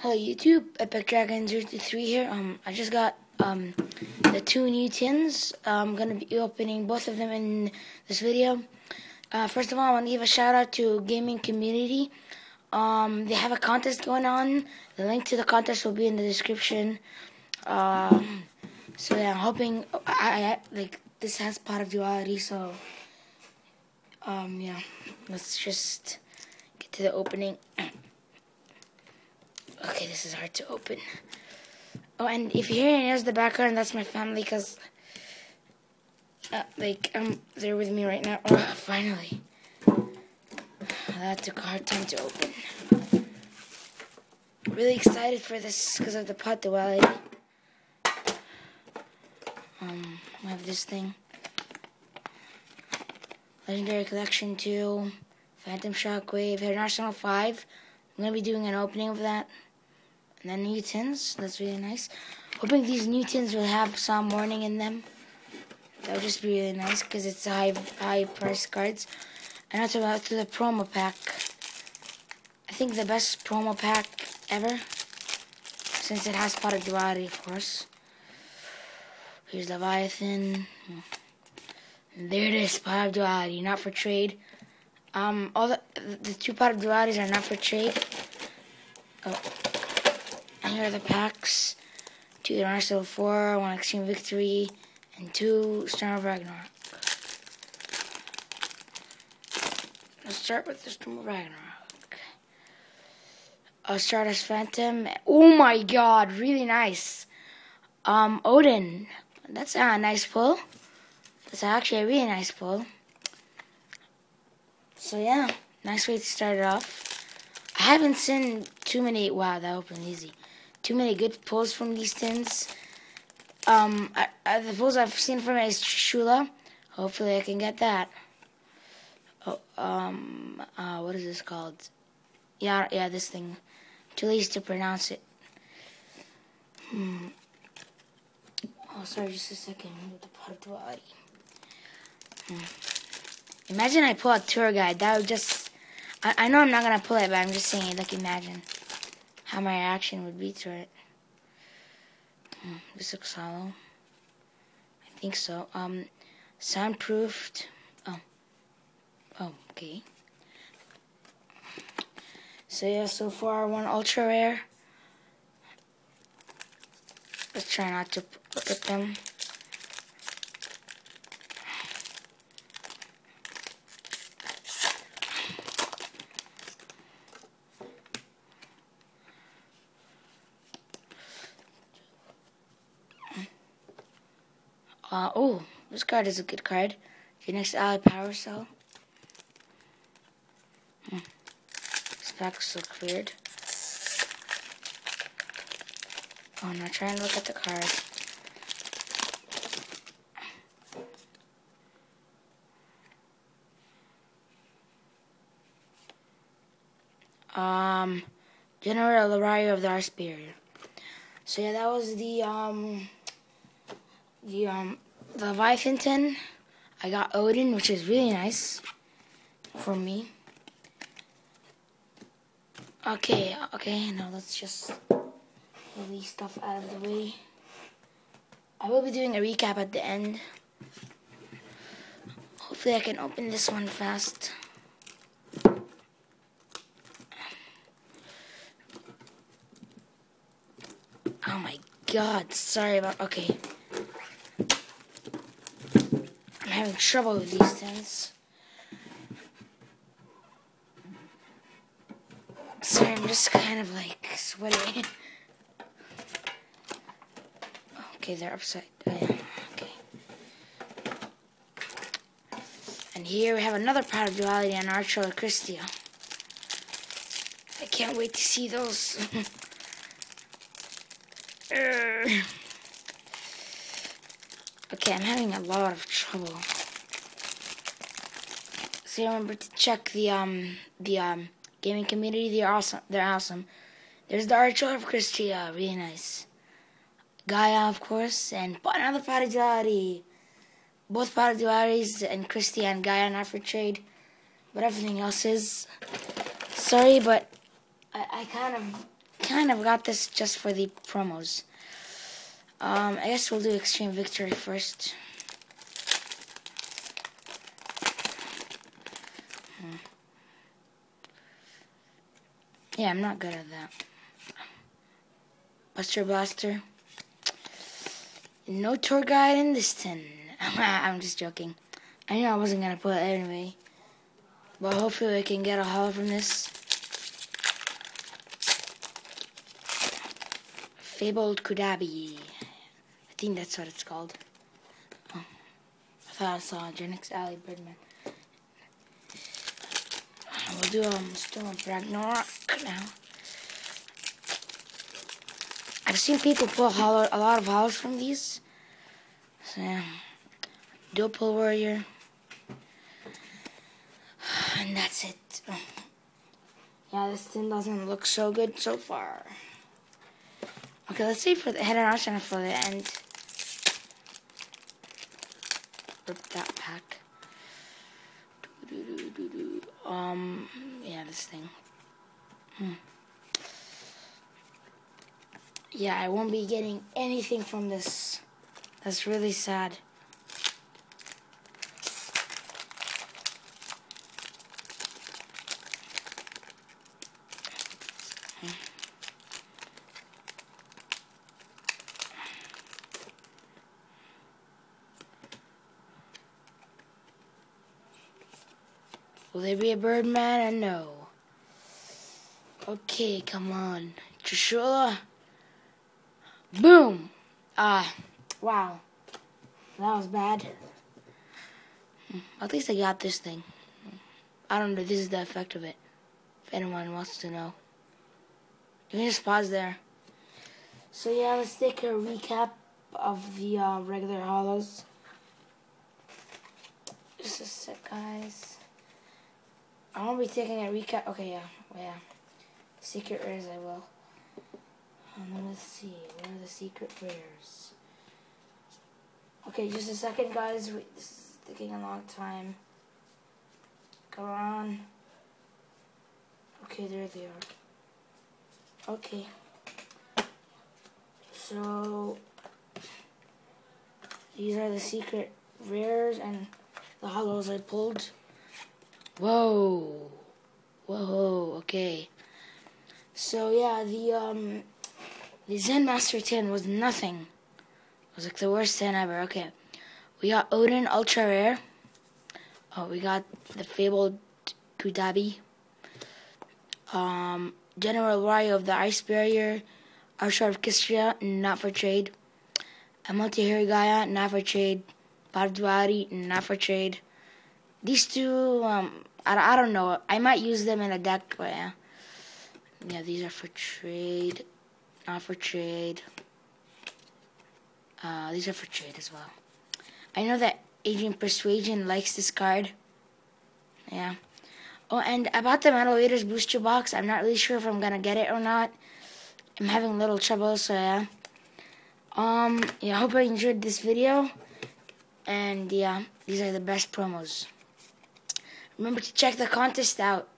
Hello YouTube, Epic Dragon 023 here. I just got the two new tins. I'm gonna be opening both of them in this video. First of all, I want to give a shout out to gaming community. They have a contest going on. The link to the contest will be in the description. So yeah, I'm hoping I like this has pot of duality. So yeah, let's just get to the opening. Okay, this is hard to open. Oh, and if you hear any noise in the background, that's my family, because they're with me right now. Oh, finally. That took a hard time to open. Really excited for this because of the pot duality. I have this thing. Legendary Collection 2, Phantom Shockwave, Head Arsenal 5. I'm going to be doing an opening of that. And then new tins, that's really nice. Hoping these new tins will have some warning in them. That would just be really nice because it's high price cards. And also about to the promo pack. I think the best promo pack ever, since it has pot of duality, of course. Here's Leviathan. And there it is, pot of duality, not for trade. All the two pot of dualities are not for trade. Oh. And here are the packs. 2 Zenmaster 4, 1 Extreme Victory, and 2 Storm of Ragnarok. Let's start with the Storm of Ragnarok. Stardust Phantom. Oh my god, really nice. Odin. That's a nice pull. That's actually a really nice pull. So yeah, nice way to start it off. I haven't seen too many. Wow, that opened easy. Too many good pulls from these tins. The pulls I've seen from it is Shula. Hopefully I can get that. Oh, what is this called? Yeah, this thing. Too lazy to pronounce it. Oh, sorry, just a second. The pot of duality. Imagine I pull a tour guide. That would just... I know I'm not going to pull it, but I'm just saying, like, imagine how my reaction would be to it. This looks hollow. I think so. Soundproofed. Oh, okay. So yeah, so far, one ultra rare. Let's try not to rip them. Oh, this card is a good card. Your next ally power cell. This pack's so weird. Oh, I'm not trying to look at the card. General Larario of the Arspiria. So yeah, that was the Leviathan tin. I got Odin, which is really nice for me. Okay, now let's just release stuff out of the way. I will be doing a recap at the end. Hopefully I can open this one fast. Oh my god, sorry about... Okay. I'm having trouble with these things. Sorry, I'm just kind of like sweating. Okay, they're upside down. Okay. And here we have another pot of duality and Archer of Christia. I can't wait to see those. Okay, I'm having a lot of trouble. So remember to check the gaming community. They're awesome. There's the Archer of Christia, really nice. Gaia, of course, and another pot of duality. Both pot of dualities and Christia and Gaia not for trade, but everything else is. Sorry, but I kind of kind of got this just for the promos. I guess we'll do Extreme Victory first. Yeah, I'm not good at that. Buster Blaster. No tour guide in this tin. I'm just joking. I know I wasn't going to put it anyway. But hopefully I can get a haul from this. Fabled Kudabi. I think that's what it's called. Oh, I thought I saw Genix Alley Birdman. We'll do Storm of Ragnarok now. I've seen people pull a lot of hollows from these. So yeah. Dopal Warrior. And that's it. Yeah, this tin doesn't look so good so far. Okay, let's see for the head and arsenal for the end. Rip that pack. Yeah, this thing. Yeah, I won't be getting anything from this. That's really sad. Will there be a Birdman or no? Okay, come on. Trishula. Boom! Wow. That was bad. At least I got this thing. I don't know, this is the effect of it. If anyone wants to know. You can just pause there. So yeah, let's take a recap of the regular hollows. Just a sec, guys. I won't be taking a recap. Okay, yeah. Well, yeah. Secret rares I will. Let's see. Where are the secret rares? Okay, just a second, guys. This is taking a long time. Come on. Okay, there they are. Okay. So, these are the secret rares and the hollows I pulled. Whoa. Whoa, okay. So yeah, the Zenmaster tin was nothing. It was like the worst tin ever. Okay. We got Odin Ultra Rare. Oh, we got the Fabled Kudabi. General Warrior of the Ice Barrier. Archer of Kistria, not for trade. A Multi-Hero Gaia, not for trade. Bardwari, not for trade. These two, I don't know. I might use them in a deck, but yeah. Yeah, these are for trade. Not for trade. These are for trade as well. I know that Agent Persuasion likes this card. Yeah. Oh, and about the Metal Raiders booster box, I'm not really sure if I'm gonna get it or not. I'm having a little trouble, so yeah. Yeah, I hope you enjoyed this video. And yeah, these are the best promos. Remember to check the contest out.